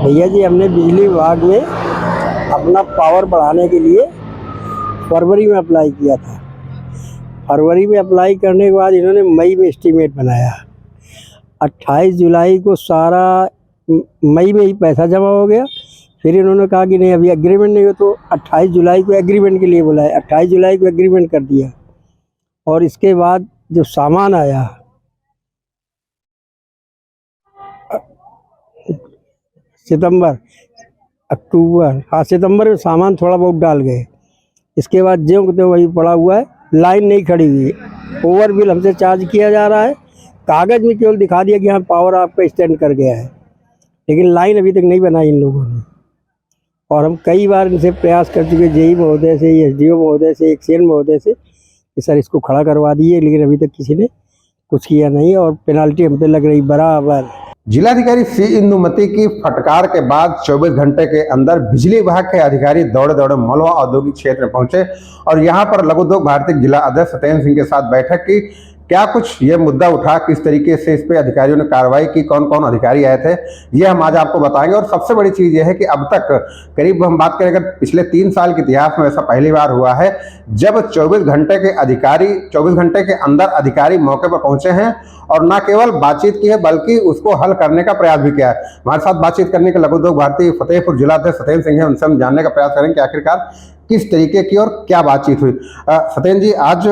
भैया जी, हमने बिजली विभाग में अपना पावर बढ़ाने के लिए फरवरी में अप्लाई किया था। फरवरी में अप्लाई करने के बाद इन्होंने मई में एस्टीमेट बनाया। 28 जुलाई को सारा मई में ही पैसा जमा हो गया। फिर इन्होंने कहा कि नहीं, अभी एग्रीमेंट नहीं हो, तो 28 जुलाई को एग्रीमेंट के लिए बुलाया। 28 जुलाई को एग्रीमेंट कर दिया और इसके बाद जो सामान आया सितंबर सितंबर में सामान थोड़ा बहुत डाल गए। इसके बाद ज्यों को त्यों वही पड़ा हुआ है, लाइन नहीं खड़ी हुई है। ओवर बिल हमसे चार्ज किया जा रहा है। कागज़ में केवल दिखा दिया कि हाँ पावर आपका एक्सटेंड कर गया है, लेकिन लाइन अभी तक नहीं बनाई इन लोगों ने। और हम कई बार इनसे प्रयास कर चुके, जेई महोदय से, एसडीओ महोदय से, एक्सीएन महोदय से, कि सर इसको खड़ा करवा दिए, लेकिन अभी तक किसी ने कुछ किया नहीं और पेनाल्टी हम पे लग रही बराबर। जिलाधिकारी सी इंदुमती की फटकार के बाद 24 घंटे के अंदर बिजली विभाग के अधिकारी दौड़े दौड़े मलवा औद्योगिक क्षेत्र में पहुंचे और यहां पर लघु उद्योग भारती जिला अध्यक्ष सत्येंद्र सिंह के साथ बैठक की। क्या कुछ ये मुद्दा उठा, किस तरीके से इस पे अधिकारियों ने कार्रवाई की, कौन कौन अधिकारी आए थे, ये हम आज आपको बताएंगे। और सबसे बड़ी चीज ये है कि अब तक करीब हम बात करें अगर पिछले 3 साल के इतिहास में ऐसा पहली बार हुआ है जब 24 घंटे के अंदर अधिकारी मौके पर पहुंचे हैं और न केवल बातचीत की है बल्कि उसको हल करने का प्रयास भी किया है। हमारे साथ बातचीत करने के लघु उद्योग भारती फतेहपुर जिला अध्यक्ष सत्येंद्र सिंह है, उनसे हम जानने का प्रयास करेंगे कि आखिरकार किस तरीके की और क्या बातचीत हुई। सत्येंद्र जी, आज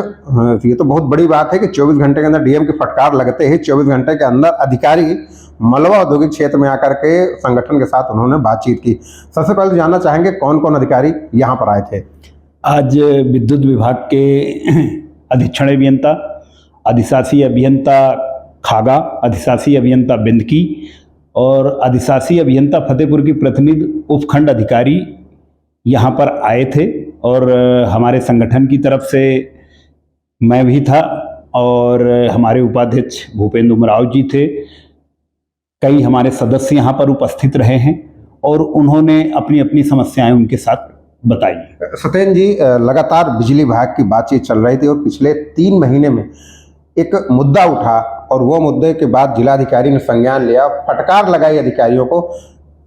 ये तो बहुत बड़ी बात है कि 24 घंटे के अंदर डीएम की फटकार लगते ही 24 घंटे के अंदर अधिकारी मलवा औद्योगिक क्षेत्र में आकर के संगठन के साथ उन्होंने बातचीत की। सबसे पहले जानना चाहेंगे कौन कौन अधिकारी यहाँ पर आए थे। आज विद्युत विभाग के अधीक्षण अभियंता, अधिशासी अभियंता खागा, अधिशासी अभियंता बिंदकी और अधिशासी अभियंता फतेहपुर की प्रतिनिधि उपखंड अधिकारी यहाँ पर आए थे। और हमारे संगठन की तरफ से मैं भी था और हमारे उपाध्यक्ष भूपेंद्र उमराव जी थे। कई हमारे सदस्य यहाँ पर उपस्थित रहे हैं और उन्होंने अपनी अपनी समस्याएं उनके साथ बताई। सत्येंद्र जी, लगातार बिजली विभाग की बातचीत चल रही थी और पिछले 3 महीने में एक मुद्दा उठा और वो मुद्दे के बाद जिलाधिकारी ने संज्ञान लिया, फटकार लगाई अधिकारियों को।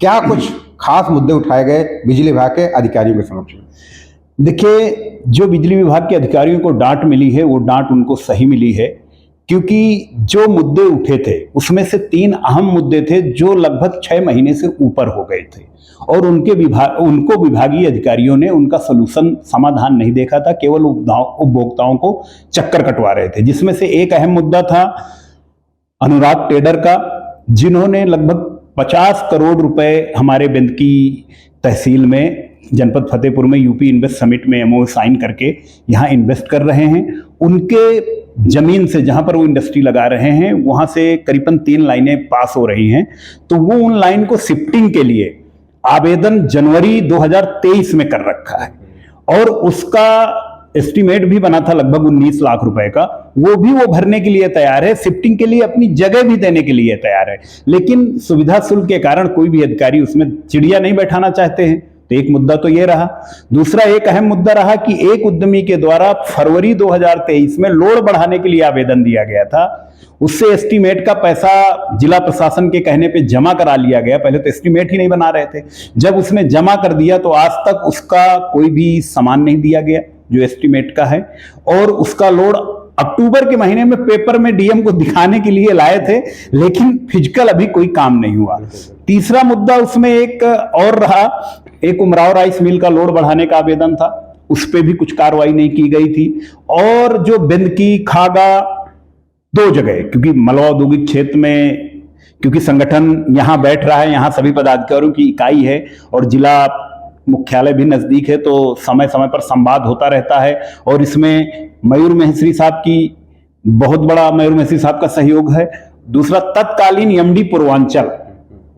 क्या कुछ खास मुद्दे उठाए गए बिजली विभाग के अधिकारियों के समक्ष? देखिए, जो बिजली विभाग के अधिकारियों को डांट मिली है वो डांट उनको सही मिली है, क्योंकि जो मुद्दे उठे थे उसमें से 3 अहम मुद्दे थे जो लगभग 6 महीने से ऊपर हो गए थे और उनको विभागीय अधिकारियों ने उनका सलूशन समाधान नहीं देखा था, केवल उपभोक्ताओं को चक्कर कटवा रहे थे। जिसमें से एक अहम मुद्दा था अनुराग टेडर का, जिन्होंने लगभग 50 करोड़ रुपए हमारे बिंदकी तहसील में जनपद फतेहपुर में यूपी इन्वेस्ट समिट में एमओयू साइन करके यहाँ इन्वेस्ट कर रहे हैं। उनके जमीन से जहाँ पर वो इंडस्ट्री लगा रहे हैं वहाँ से करीबन 3 लाइनें पास हो रही हैं, तो वो उन लाइन को शिफ्टिंग के लिए आवेदन जनवरी 2023 में कर रखा है और उसका एस्टीमेट भी बना था लगभग 19 लाख रुपए का। वो भी वो भरने के लिए तैयार है, शिफ्टिंग के लिए अपनी जगह भी देने के लिए तैयार है, लेकिन सुविधा शुल्क के कारण कोई भी अधिकारी उसमें चिड़िया नहीं बैठाना चाहते हैं। तो एक मुद्दा तो ये रहा। दूसरा एक अहम मुद्दा रहा कि एक उद्यमी के द्वारा फरवरी 2023 में लोड बढ़ाने के लिए आवेदन दिया गया था, उससे एस्टीमेट का पैसा जिला प्रशासन के कहने पे जमा करा लिया गया। पहले तो एस्टीमेट ही नहीं बना रहे थे, जब उसने जमा कर दिया तो आज तक उसका कोई भी सामान नहीं दिया गया जो एस्टीमेट का है। और उसका लोड अक्टूबर के महीने में पेपर में डीएम को दिखाने के लिए लाए थे, लेकिन फिजिकल अभी कोई काम नहीं हुआ। तीसरा मुद्दा उसमें एक और रहा, एक उमराव राइस मिल का लोड बढ़ाने का आवेदन था, उस पर भी कुछ कार्रवाई नहीं की गई थी। और जो बिंदकी खागा 2 जगह, क्योंकि मलवा औद्योगिक क्षेत्र में क्योंकि संगठन यहाँ बैठ रहा है, यहाँ सभी पदाधिकारियों की इकाई है और जिला मुख्यालय भी नजदीक है, तो समय समय पर संवाद होता रहता है। और इसमें मयूर महेश्वरी साहब की बहुत बड़ा मयूर महेश्वरी साहब का सहयोग है। दूसरा तत्कालीन एमडी पूर्वांचल,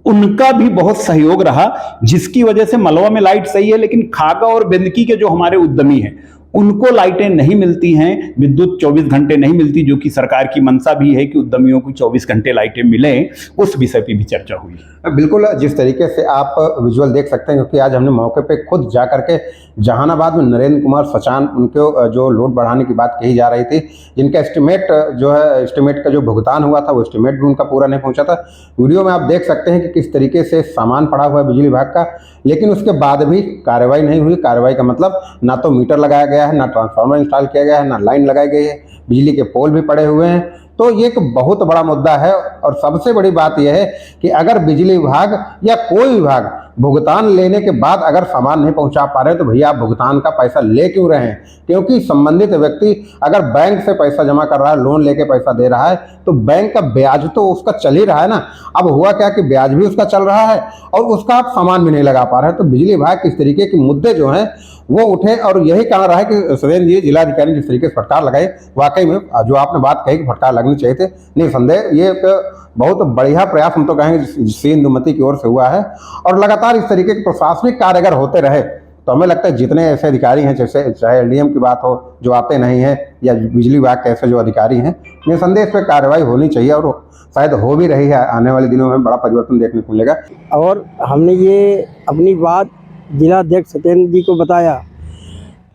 उनका भी बहुत सहयोग रहा, जिसकी वजह से मलवा में लाइट सही है, लेकिन खागा और बिंदकी के जो हमारे उद्यमी हैं उनको लाइटें नहीं मिलती हैं, विद्युत 24 घंटे नहीं मिलती, जो कि सरकार की मंशा भी है कि उद्यमियों को 24 घंटे लाइटें मिलें, उस विषय पर भी चर्चा हुई। बिल्कुल, जिस तरीके से आप विजुअल देख सकते हैं, क्योंकि आज हमने मौके पे खुद जा करके जहानाबाद में नरेंद्र कुमार सचान, उनको जो लोड बढ़ाने की बात कही जा रही थी, जिनका एस्टिमेट जो है, एस्टिमेट का जो भुगतान हुआ था वो एस्टिमेट भी उनका पूरा नहीं पहुंचा था। वीडियो में आप देख सकते हैं कि किस तरीके से सामान पड़ा हुआ है बिजली विभाग का, लेकिन उसके बाद भी कार्रवाई नहीं हुई। कार्रवाई का मतलब ना तो मीटर लगाया गया है, ना ट्रांसफार्मर इंस्टॉल किया गया है, ना लाइन लगाई गई है, बिजली के पोल भी पड़े हुए हैं। तो ये एक बहुत बड़ा मुद्दा है। और सबसे बड़ी बात यह है कि अगर बिजली विभाग या कोई विभाग भुगतान लेने के बाद अगर सामान नहीं पहुंचा पा रहे, तो भैया आप भुगतान का पैसा ले क्यों रहे हैं? क्योंकि संबंधित व्यक्ति अगर बैंक से पैसा जमा कर रहा है, लोन लेके पैसा दे रहा है, तो बैंक का ब्याज तो उसका चल ही रहा है ना। अब हुआ क्या कि ब्याज भी उसका चल रहा है और उसका आप सामान भी नहीं लगा पा रहे हैं। तो बिजली विभाग किस तरीके के मुद्दे जो हैं वो उठे, और यही कहा रहा है कि सुरेंद्र जी, जिलाधिकारी ने जिस तरीके से फटकार लगाई, वाकई में जो आपने बात कही कि फटकार लगनी चाहिए थे, निसंदेह ये एक बहुत बढ़िया प्रयास हम तो कहेंगे श्री इंदुमती की ओर से हुआ है। और लगातार इस तरीके के प्रशासनिक कार्य अगर होते रहे तो हमें लगता है जितने ऐसे अधिकारी हैं, जैसे चाहे एलडीएम की बात हो जो आते नहीं हैं, या बिजली विभाग के ऐसे जो अधिकारी हैं, निसंदेह इस पर कार्रवाई होनी चाहिए, और शायद हो भी रही है। आने वाले दिनों में बड़ा परिवर्तन देखने को मिलेगा। और हमने ये अपनी बात जिलाध्यक्ष सत्येंद्र जी को बताया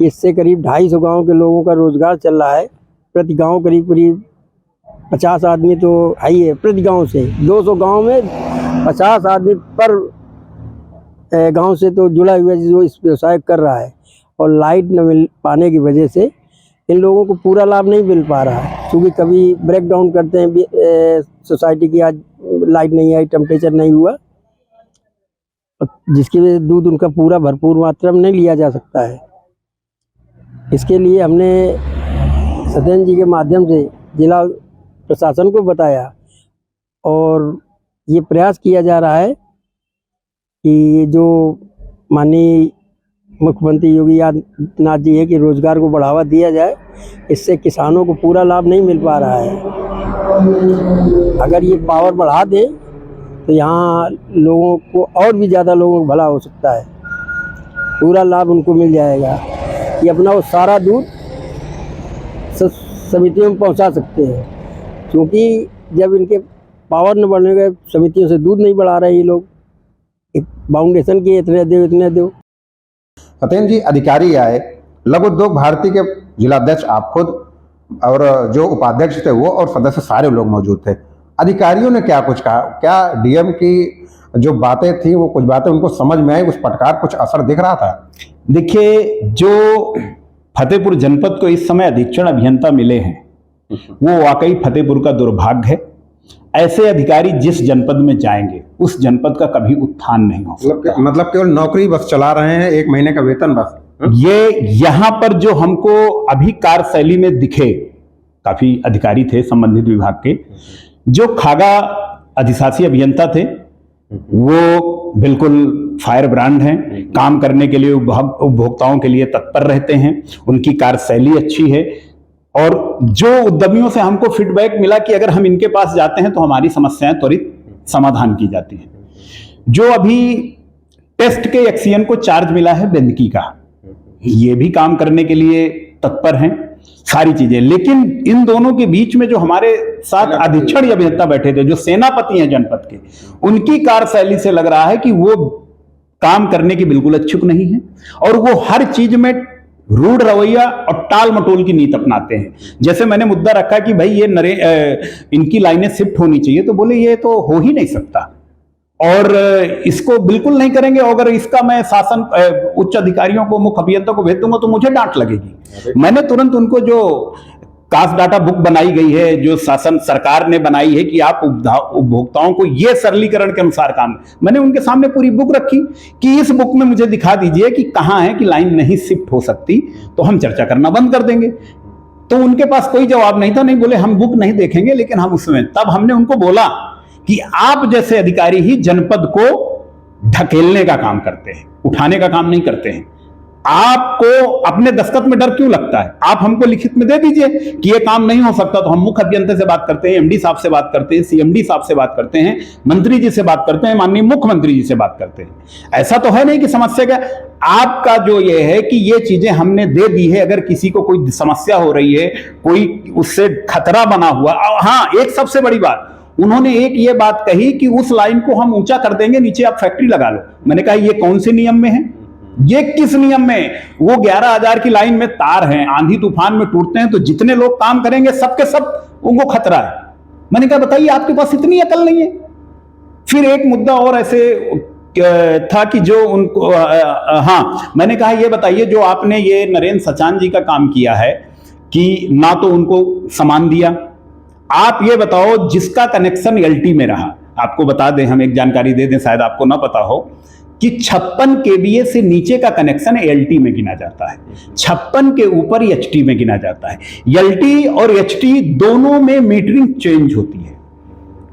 कि इससे करीब 250 गांव के लोगों का रोजगार चल रहा है। प्रति गांव करीब करीब 50 आदमी तो है ही है, प्रति गांव से 200 गांव में 50 आदमी पर गांव से तो जुड़ा हुआ जो इस व्यवसाय कर रहा है। और लाइट न मिल पाने की वजह से इन लोगों को पूरा लाभ नहीं मिल पा रहा है, क्योंकि कभी ब्रेक डाउन करते हैं सोसाइटी की, आज लाइट नहीं आई, टेम्परेचर नहीं हुआ, जिसकी वजह से दूध उनका पूरा भरपूर मात्रा में नहीं लिया जा सकता है। इसके लिए हमने सत्येंद्र जी के माध्यम से जिला प्रशासन को बताया, और ये प्रयास किया जा रहा है कि जो माननीय मुख्यमंत्री योगी आदित्यनाथ जी है कि रोजगार को बढ़ावा दिया जाए। इससे किसानों को पूरा लाभ नहीं मिल पा रहा है। अगर ये पावर बढ़ा दें तो यहाँ लोगों को, और भी ज़्यादा लोगों को भला हो सकता है, पूरा लाभ उनको मिल जाएगा। ये अपना वो सारा दूध समितियों में पहुँचा सकते हैं, क्योंकि जब इनके पावर न बढ़ने के समितियों से दूध नहीं बढ़ा रहे ये लोग, एक बाउंडेशन के इतने दो। सत्येंद्र जी, अधिकारी आए, लघु उद्योग भारती के जिलाध्यक्ष आप खुद, और जो उपाध्यक्ष थे वो, और सदस्य सारे लोग मौजूद थे। अधिकारियों ने क्या कुछ कहा? क्या डीएम की जो बातें थी वो कुछ बातें उनको समझ में आई? उस फटकार कुछ असर दिख रहा था? देखिए, जो फतेहपुर जनपद को इस समय अधीक्षण अभियंता मिले हैं, वो वाकई फतेहपुर का दुर्भाग्य है। ऐसे अधिकारी जिस जनपद में जाएंगे उस जनपद का कभी उत्थान नहीं हो सकता। मतलब केवल नौकरी बस चला रहे हैं, 1 महीने का वेतन बस। ये यहाँ पर जो हमको अभी कार्यशैली में दिखे, काफी अधिकारी थे संबंधित विभाग के, जो खागा अधिशासी अभियंता थे वो बिल्कुल फायर ब्रांड हैं, काम करने के लिए उपभोक्ताओं के लिए तत्पर रहते हैं, उनकी कार्यशैली अच्छी है। और जो उद्यमियों से हमको फीडबैक मिला कि अगर हम इनके पास जाते हैं तो हमारी समस्याएं त्वरित समाधान की जाती हैं। जो अभी टेस्ट के एक्सियन को चार्ज मिला है बेंदकी का, ये भी काम करने के लिए तत्पर हैं, सारी चीजें। लेकिन इन दोनों के बीच में जो हमारे साथ अधीक्षण अभियंता बैठे थे, जो सेनापति हैं जनपद के, उनकी कार्यशैली से लग रहा है कि वो काम करने की बिल्कुल इच्छुक नहीं है, और वो हर चीज में रूढ़ रवैया और टाल मटोल की नीति अपनाते हैं। जैसे मैंने मुद्दा रखा कि भाई ये इनकी लाइनें शिफ्ट होनी चाहिए, तो बोले ये तो हो ही नहीं सकता, और इसको बिल्कुल नहीं करेंगे। अगर इसका मैं शासन उच्च अधिकारियों को, मुख्य अभियंता को भेज दूंगा तो मुझे डांट लगेगी। मैंने तुरंत उनको जो कास्ट डाटा बुक बनाई गई है, जो शासन सरकार ने बनाई है कि आप उपभोक्ताओं को ये सरलीकरण के अनुसार काम, मैंने उनके सामने पूरी बुक रखी कि इस बुक में मुझे दिखा दीजिए कि कहाँ है कि लाइन नहीं शिफ्ट हो सकती, तो हम चर्चा करना बंद कर देंगे। तो उनके पास कोई जवाब नहीं था, नहीं बोले हम बुक नहीं देखेंगे, लेकिन हम उसमें, तब हमने उनको बोला कि आप जैसे अधिकारी ही जनपद को ढकेलने का काम करते हैं, उठाने का काम नहीं करते हैं। आपको अपने दस्तखत में डर क्यों लगता है? आप हमको लिखित में दे दीजिए कि ये काम नहीं हो सकता, तो हम मुख्य अभियंता से बात करते हैं, एमडी साहब से बात करते हैं, सीएमडी साहब से बात करते हैं, मंत्री जी से बात करते हैं, माननीय मुख्यमंत्री जी से बात करते हैं। ऐसा तो है नहीं कि समस्या क्या, आपका जो ये है कि ये चीजें हमने दे दी है, अगर किसी को कोई समस्या हो रही है, कोई उससे खतरा बना हुआ। हाँ, एक सबसे बड़ी बात उन्होंने एक ये बात कही कि उस लाइन को हम ऊंचा कर देंगे, नीचे आप फैक्ट्री लगा लो। मैंने कहा ये कौन से नियम में है, ये किस नियम में? वो 11,000 की लाइन में तार हैं, आंधी तूफान में टूटते हैं, तो जितने लोग काम करेंगे सबके सब उनको खतरा है। मैंने कहा बताइए आपके पास इतनी अकल नहीं है? फिर एक मुद्दा और ऐसे था कि जो उनको हाँ, मैंने कहा ये बताइए जो आपने ये नरेंद्र सचान जी का काम किया है कि ना तो उनको सामान दिया, आप ये बताओ जिसका कनेक्शन एलटी में रहा, आपको बता दें, हम एक जानकारी दे दें, शायद आपको ना पता हो कि 56 केवीए से नीचे का कनेक्शन एलटी में गिना जाता है, 56 के ऊपर एचटी में गिना जाता है। एलटी और एचटी दोनों में मीटरिंग चेंज होती है।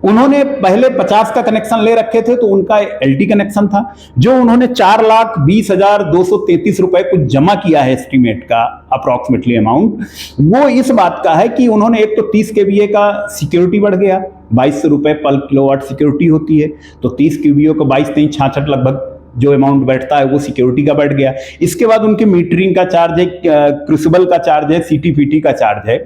उन्होंने पहले 50 का कनेक्शन ले रखे थे तो उनका एलटी कनेक्शन था, जो उन्होंने 4,20,233 रुपए कुछ जमा किया है, एस्टीमेट का अप्रोक्सीमेटली अमाउंट, वो इस बात का है कि उन्होंने एक तो 30 केवीए का सिक्योरिटी बढ़ गया, 2200 रुपए पर किलोवाट सिक्योरिटी होती है, तो 30 केवीए को 22-66 लगभग जो अमाउंट बैठता है वो सिक्योरिटी का बढ़ गया। इसके बाद उनके मीटरिंग का चार्ज है, क्रूसिबल का चार्ज है, सीटीपीटी का चार्ज है।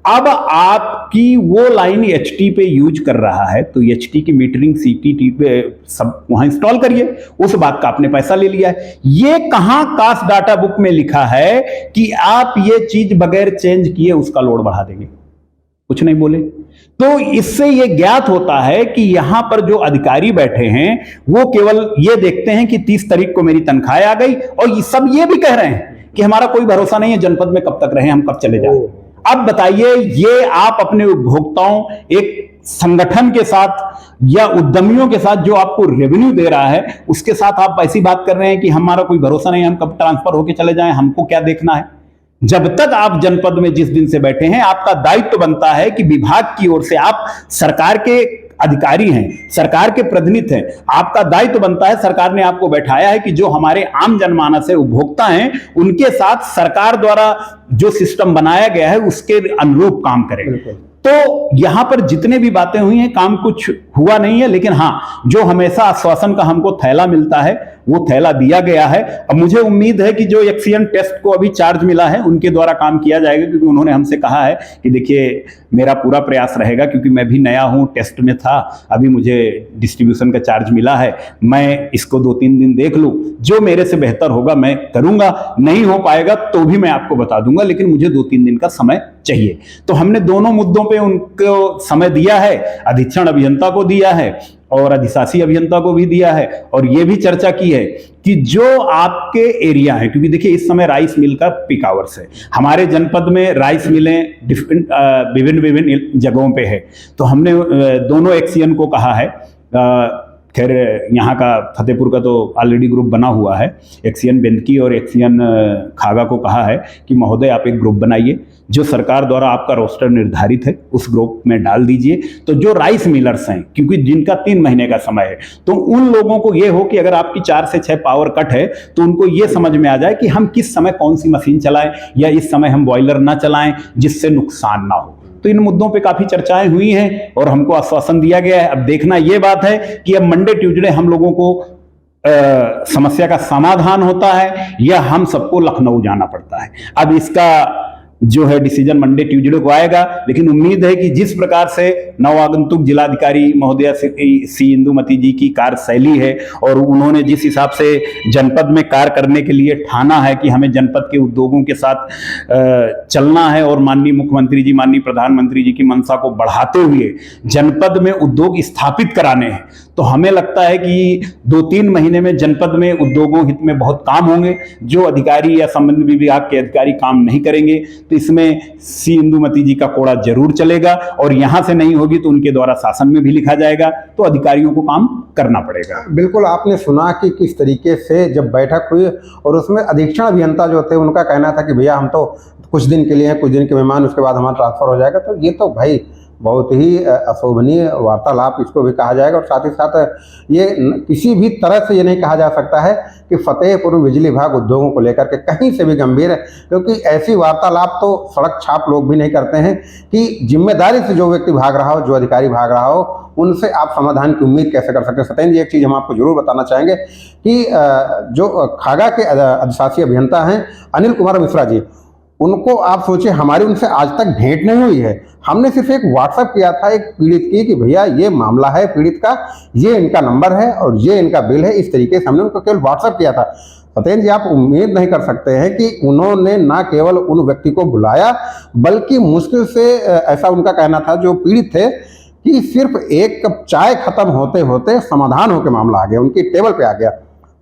अब आपकी वो लाइन एचटी पे यूज कर रहा है तो एचटी की मीटरिंग सीटीटी पे सब वहां इंस्टॉल करिए, उस बात का आपने पैसा ले लिया है। ये कहां कास्ट डाटा बुक में लिखा है कि आप ये चीज बगैर चेंज किए उसका लोड बढ़ा देंगे? कुछ नहीं बोले। तो इससे ये ज्ञात होता है कि यहां पर जो अधिकारी बैठे हैं वो केवल ये देखते हैं कि 30 तारीख को मेरी तनख्वाह आ गई, और ये सब ये भी कह रहे हैं कि हमारा कोई भरोसा नहीं है जनपद में कब तक रहे, हम कब चले जाएं। अब बताइए, ये आप अपने उपभोक्ताओं, एक संगठन के साथ या उद्यमियों के साथ जो आपको रेवेन्यू दे रहा है, उसके साथ आप ऐसी बात कर रहे हैं कि हमारा कोई भरोसा नहीं, हम कब ट्रांसफर होके चले जाएं, हमको क्या देखना है। जब तक आप जनपद में जिस दिन से बैठे हैं, आपका दायित्व बनता है कि विभाग की ओर से, आप सरकार के अधिकारी हैं, सरकार के प्रतिनिधि हैं, आपका दायित्व बनता है, सरकार ने आपको बैठाया है कि जो हमारे आम जनमानस है, उपभोक्ता हैं, उनके साथ सरकार द्वारा जो सिस्टम बनाया गया है उसके अनुरूप काम करें। तो यहां पर जितने भी बातें हुई हैं, काम कुछ हुआ नहीं है, लेकिन हां, जो हमेशा आश्वासन का हमको थैला मिलता है वो थैला दिया गया है। अब मुझे उम्मीद है कि जो एक्सीएन टेस्ट को अभी चार्ज मिला है उनके द्वारा काम किया जाएगा, क्योंकि उन्होंने हमसे कहा है कि देखिए मेरा पूरा प्रयास रहेगा, क्योंकि मैं भी नया हूं, टेस्ट में था, अभी मुझे डिस्ट्रीब्यूशन का चार्ज मिला है, मैं इसको 2-3 दिन देख लूं, जो मेरे से बेहतर होगा मैं करूंगा, नहीं हो पाएगा तो भी मैं आपको बता दूंगा, लेकिन मुझे 2-3 दिन का समय चाहिए। तो हमने दोनों मुद्दों पे उनको समय दिया है, अधीक्षण अभियंता को दिया है और अधिशासी अभियंता को भी दिया है, और यह भी चर्चा की है कि जो आपके एरिया है, क्योंकि देखिए इस समय राइस मिल का पीक आवर्स है, हमारे जनपद में राइस मिलें विभिन्न जगहों पे है, तो हमने दोनों एक्सीएन को कहा है, खैर यहाँ का फतेहपुर का तो ऑलरेडी ग्रुप बना हुआ है, एक्सीएन बेंदकी और एक्सीएन खागा को कहा है कि महोदय आप एक ग्रुप बनाइए, जो सरकार द्वारा आपका रोस्टर निर्धारित है उस ग्रुप में डाल दीजिए। तो जो राइस मिलर्स हैं, क्योंकि जिनका 3 महीने का समय है, तो उन लोगों को ये हो कि अगर आपकी 4 से 6 पावर कट है तो उनको ये समझ में आ जाए कि हम किस समय कौन सी मशीन चलाएं, या इस समय हम बॉयलर ना चलाएं जिससे नुकसान ना हो। तो इन मुद्दों पे काफी चर्चाएं हुई हैं और हमको आश्वासन दिया गया है। अब देखना ये बात है कि अब मंडे ट्यूसडे हम लोगों को समस्या का समाधान होता है या हम सबको लखनऊ जाना पड़ता है। अब इसका जो है डिसीजन मंडे ट्यूसडे को आएगा, लेकिन उम्मीद है कि जिस प्रकार से नवागंतुक जिलाधिकारी महोदया सी इंदुमती जी की कार्यशैली है और उन्होंने जिस हिसाब से जनपद में कार्य करने के लिए ठाना है कि हमें जनपद के उद्योगों के साथ चलना है और माननीय मुख्यमंत्री जी, माननीय प्रधानमंत्री जी की मंशा को बढ़ाते हुए जनपद में उद्योग स्थापित कराने हैं, तो हमें लगता है कि 2-3 महीने में जनपद में उद्योगों हित में बहुत काम होंगे। जो अधिकारी या संबंधित विभाग के अधिकारी काम नहीं करेंगे तो इसमें सी इंदुमती जी का कोड़ा जरूर चलेगा, और यहां से नहीं होगी तो उनके द्वारा शासन में भी लिखा जाएगा, तो अधिकारियों को काम करना पड़ेगा। बिल्कुल, आपने सुना कि किस तरीके से जब बैठक हुई और उसमें अधीक्षण अभियंता जो थे उनका कहना था कि भैया हम तो कुछ दिन के लिए हैं, कुछ दिन के मेहमान, उसके बाद हमारा ट्रांसफर हो जाएगा। तो ये तो भाई बहुत ही अशोभनीय वार्तालाप इसको भी कहा जाएगा। और साथ ही साथ ये किसी भी तरह से ये नहीं कहा जा सकता है कि फतेहपुर में बिजली विभाग उद्योगों को लेकर के कहीं से भी गंभीर है, क्योंकि ऐसी वार्तालाप तो सड़क छाप लोग भी नहीं करते हैं कि जिम्मेदारी से जो व्यक्ति भाग रहा हो, जो अधिकारी भाग रहा हो, उनसे आप समाधान की उम्मीद कैसे कर सकते हैं। सत्येंद्र जी, एक चीज़ हम आपको जरूर बताना चाहेंगे कि जो खागा के अधिशासी अभियंता हैं अनिल कुमार मिश्रा जी, उनको आप सोचिए हमारी उनसे आज तक भेंट नहीं हुई है। हमने सिर्फ एक व्हाट्सएप किया था एक पीड़ित की कि भैया ये मामला है पीड़ित का, ये इनका नंबर है और ये इनका बिल है, इस तरीके से हमने उनको केवल व्हाट्सएप किया था। सत्येंद्र जी, आप उम्मीद नहीं कर सकते हैं कि उन्होंने ना केवल उन व्यक्ति को बुलाया, बल्कि मुश्किल से ऐसा उनका कहना था जो पीड़ित थे कि सिर्फ एक कप चाय खत्म होते होते समाधान होकर मामला आ गया, उनकी टेबल पे आ गया।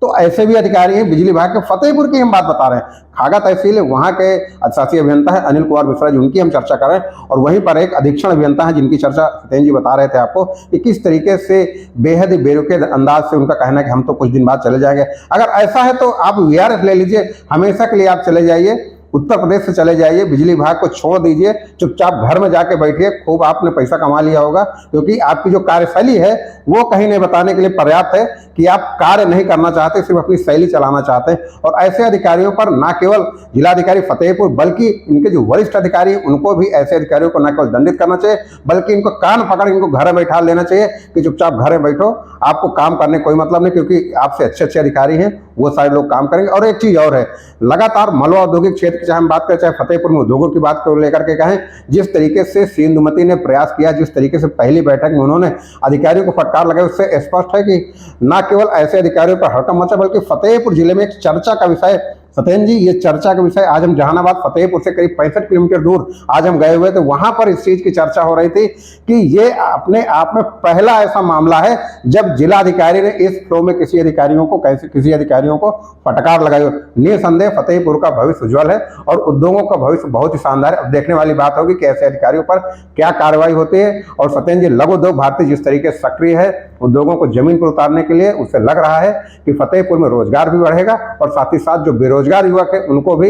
तो ऐसे भी अधिकारी हैं बिजली विभाग के। फतेहपुर की हम बात बता रहे हैं, खागा तहसील है, वहाँ के अधिशासी अभियंता है अनिल कुमार मिश्रा जी, उनकी हम चर्चा कर रहे हैं। और वहीं पर एक अधीक्षण अभियंता है जिनकी चर्चा सत्येंद्र जी बता रहे थे आपको कि किस तरीके से बेहद ही बेरुखे अंदाज से उनका कहना है कि हम तो कुछ दिन बाद चले जाएंगे। अगर ऐसा है तो आप VRS ले लीजिए, हमेशा के लिए आप चले जाइए, उत्तर प्रदेश से चले जाइए, बिजली विभाग को छोड़ दीजिए, चुपचाप घर में जाके बैठिए, खूब आपने पैसा कमा लिया होगा। क्योंकि आपकी जो कार्यशैली है वो कहीं नहीं बताने के लिए पर्याप्त है कि आप कार्य नहीं करना चाहते, सिर्फ अपनी शैली चलाना चाहते हैं। और ऐसे अधिकारियों पर न केवल जिलाधिकारी फतेहपुर बल्कि इनके जो वरिष्ठ अधिकारी हैं उनको भी ऐसे अधिकारियों को न केवल दंडित करना चाहिए, बल्कि इनको कान पकड़ इनको घर में बैठा लेना चाहिए कि चुपचाप घर में बैठो, आपको काम करने कोई मतलब नहीं, क्योंकि आपसे अच्छे अच्छे अधिकारी हैं, वो सारे लोग काम करेंगे। और एक चीज़ और है, लगातार मलवा औद्योगिक क्षेत्र चाहे हम बात करें, चाहे फतेहपुर में उद्योगों की बात को लेकर के कहें, जिस तरीके से इंदुमती ने प्रयास किया, जिस तरीके से पहली बैठक में उन्होंने अधिकारियों को फटकार लगाई, उससे स्पष्ट है कि न केवल ऐसे अधिकारियों पर हड़कंप मचा, बल्कि फतेहपुर जिले में एक चर्चा का विषय। सत्येंद्र जी, ये चर्चा का विषय, आज हम जहानाबाद फतेहपुर से करीब 65 किलोमीटर दूर आज हम गए हुए थे, वहां पर इस चीज की चर्चा हो रही थी कि ये अपने आप में पहला ऐसा मामला है जब जिलाधिकारी ने इस फ्लो में किसी अधिकारियों को फटकार लगाई। निसंदेह फतेहपुर का भविष्य उज्ज्वल है और उद्योगों का भविष्य बहुत ही शानदार है। अब देखने वाली बात होगी कि ऐसे अधिकारियों पर क्या कार्रवाई होती है। और सत्येंद्र जी, लघु उद्योग भारती जिस तरीके से सक्रिय है उद्योगों को जमीन पर उतारने के लिए, उससे लग रहा है कि फतेहपुर में रोजगार भी बढ़ेगा और साथ ही साथ जो बेरोजगार युवक है उनको भी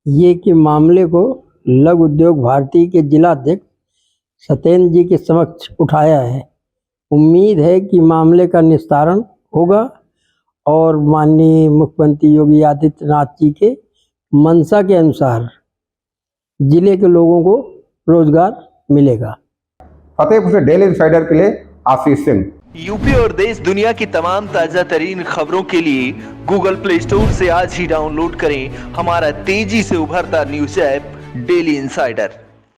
ये कि मामले को लघु उद्योग भारती के जिलाध्यक्ष सत्येंद्र जी के समक्ष उठाया है। उम्मीद है कि मामले का निस्तारण होगा और माननीय मुख्यमंत्री योगी आदित्यनाथ जी के मंशा के अनुसार जिले के लोगों को रोजगार मिलेगा। फतेहपुर से डेली इंसाइडर के लिए आशीष सिंह। यूपी और देश दुनिया की तमाम ताजा तरीन खबरों के लिए गूगल प्ले स्टोर से आज ही डाउनलोड करें हमारा तेजी से उभरता न्यूज ऐप डेली इंसाइडर।